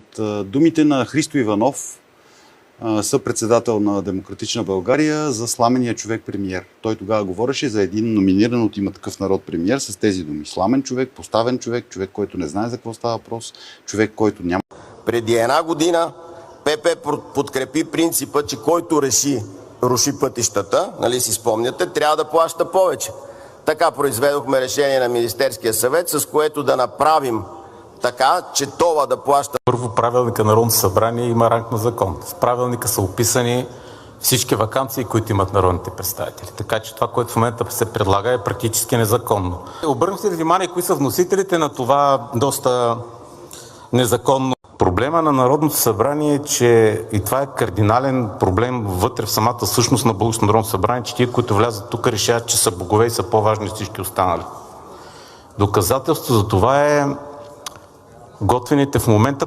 от думите на Христо Иванов, съпредседател на Демократична България, за сламения човек премиер. Той тогава говореше за един номиниран от Има такъв народ премиер с тези думи. Сламен човек, поставен човек, човек, който не знае за какво става въпрос, човек, който няма. Преди една година ПП подкрепи принципа, че който руши пътищата, нали си спомняте, трябва да плаща повече. Така произведохме решение на Министерския съвет, с което да направим така, че това да плаща. Първо, правилника на Народното събрание има ранг на закон. В правилника са описани всички ваканции, които имат народните представители. Така че това, което в момента се предлага, е практически незаконно. Обърнахте ли внимание кои са вносителите на това доста незаконно? Проблема на Народното събрание е, че и това е кардинален проблем вътре в самата същност на Българското народно събрание, че тия, които влязат тук, решават, че са богове и са по-важни от всички останали. Доказателство за това е готвените в момента